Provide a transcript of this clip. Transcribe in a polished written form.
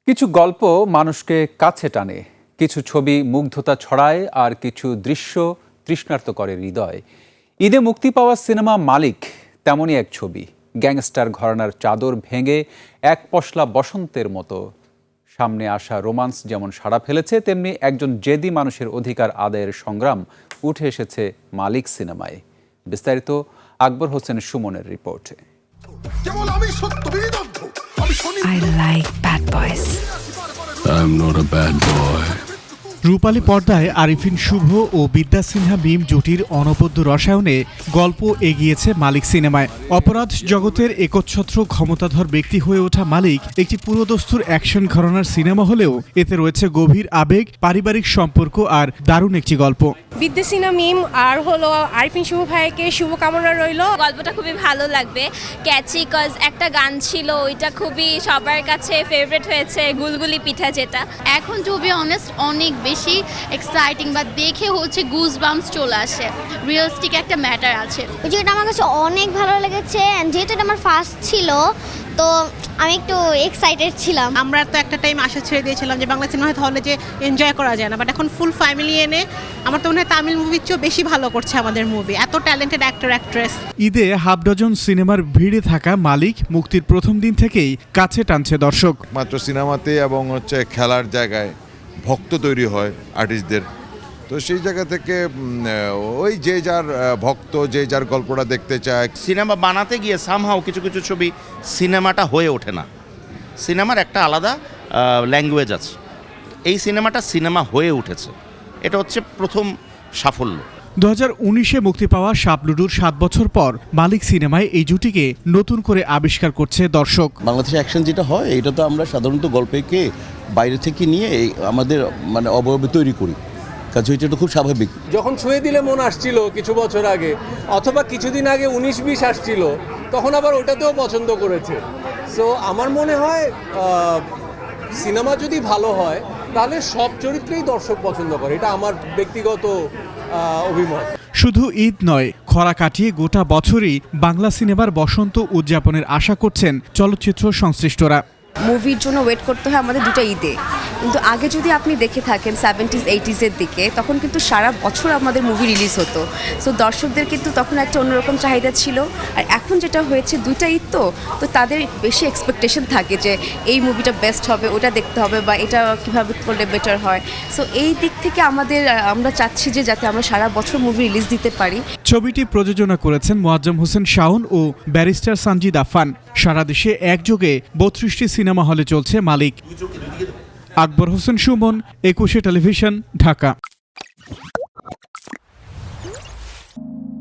কিছু গল্প মানুষকে কাছে টানে, কিছু ছবি মুগ্ধতা ছড়ায়, আর কিছু দৃশ্য তৃষ্ণার্ত করে হৃদয়। ঈদে মুক্তি পাওয়া সিনেমা মালিক তেমনই এক ছবি। গ্যাংস্টার ঘরানার চাদর ভেঙে এক পশলা বসন্তের মতো সামনে আসা রোমান্স যেমন সাড়া ফেলেছে, তেমনি একজন জেদি মানুষের অধিকার আদায়ের সংগ্রাম উঠে এসেছে মালিক সিনেমায়। বিস্তারিত আকবর হোসেন সুমনের রিপোর্টে। I like bad boys. I'm not a bad boy. রূপালী পর্দায় আরিফিন শুভ ও বিদ্যা সিনহা মিম জুটির অনবদ্য রসায়নে গল্প এগিয়েছে মালিক সিনেমায়। অপরাধ জগতের একচ্ছত্র ক্ষমতাধর ব্যক্তি হয়ে ওঠা মালিক একটি পুরোদস্তুর অ্যাকশন ঘরানার সিনেমা হলেও এতে রয়েছে গভীর আবেগ, পারিবারিক সম্পর্ক আর দারুণ একটি গল্প। বিদ্যা সিনহা মিম আর হলো আরিফিন শুভ ভাইকে শুভকামনা রইল। গল্পটা খুবই ভালো লাগবে, ক্যাচি, কজ একটা গান ছিল ওইটা খুবই সবার কাছে ফেভারিট হয়েছে, গুলগুলি পিঠা, যেটা এখন টু বি অনেস্ট অনেক বেশি এক্সাইটিং, বা দেখে হচ্ছে গুজ বাম্পস চলে আসে, রিয়েলিস্টিক একটা ম্যাটার আছে। ওই জায়গাটা আমার কাছে অনেক ভালো লেগেছে, যেহেতু এটা আমার ফার্স্ট ছিল তো আমি একটু এক্সাইটেড ছিলাম। আমরা তো একটা টাইম আশা ছেড়ে দিয়েছিলাম যে বাংলা সিনেমা হলে যে এনজয় করা যায় না, বাট এখন ফুল ফ্যামিলি এনে আমার তো মনে হয় তামিল মুভির চেয়েও বেশি ভালো করছে আমাদের মুভি, এত ট্যালেন্টেড অ্যাক্টর অ্যাক্ট্রেস। ঈদে হাফ ডজন সিনেমার ভিড়ে থাকা মালিক মুক্তির প্রথম দিন থেকেই কাছে টানছে দর্শক। মাত্র সিনেমাতে এবং খেলার জায়গায় ভক্ত তৈরি হয় আর্টিস্টদের, তো সেই জায়গা থেকে ওই যে যার ভক্ত, যে যার গল্পটা দেখতে চায়। সিনেমা বানাতে গিয়ে সামহাও কিছু কিছু ছবি সিনেমাটা হয়ে ওঠে না। সিনেমার একটা আলাদা ল্যাঙ্গুয়েজ আছে, এই সিনেমাটা সিনেমা হয়ে উঠেছে, এটা হচ্ছে প্রথম সাফল্য। 2019-এ মুক্তি পাওয়া শাপলুডুর 7 বছর পর মালিক সিনেমায় এই জুটিকে নতুন করে আবিষ্কার করছে দর্শক। বাংলাদেশে অ্যাকশন যেটা হয় এটা তো আমরা সাধারণত গল্পকে বাইরে থেকে নিয়ে আমাদের অবয়বে তৈরি করি, কাজে এটা খুব স্বাভাবিক। যখন ছুঁয়ে দিলে মন আসছিল কিছু বছর আগে, অথবা কিছুদিন আগে 19-20 আসছিল, তখন আবার ওটাতেও পছন্দ করেছে। সো আমার মনে হয় সিনেমা যদি ভালো হয় তাহলে সব চরিত্রেই দর্শক পছন্দ করে, এটা আমার ব্যক্তিগত অভিমত। শুধু ঈদ নয়, খরা কাটিয়ে গোটা বছরই বাংলা সিনেমার বসন্ত উদযাপনের আশা করছেন চলচ্চিত্র সংশ্লিষ্টরা। মুভির জন্য ওয়েট করতে হয় আমাদের দুটো ঈদে, কিন্তু আগে যদি আপনি দেখে থাকেন 70s 80s-এর দিকে, তখন কিন্তু সারা বছর আমাদের মুভি রিলিজ হতো। সো দর্শকদের কিন্তু তখন একটা অন্যরকম চাহিদা ছিল, আর এখন যেটা হয়েছে দুইটা ঈদ তো তাদের বেশি এক্সপেকটেশন থাকে যে এই মুভিটা বেস্ট হবে, ওটা দেখতে হবে, বা এটা কীভাবে করলে বেটার হয়। সো এই দিক থেকে আমরা চাচ্ছি যে যাতে আমরা সারা বছর মুভি রিলিজ দিতে পারি। ছবিটি প্রযোজনা করেছেন মোয়াজ্জম হোসেন শাওন ও ব্যারিস্টার সানজিদ আফান। সারা দেশে একযোগে 32টি সিনেমা হলে চলছে মালিক। আকবর হোসেন সুমন, 21 টেলিভিশন, ঢাকা।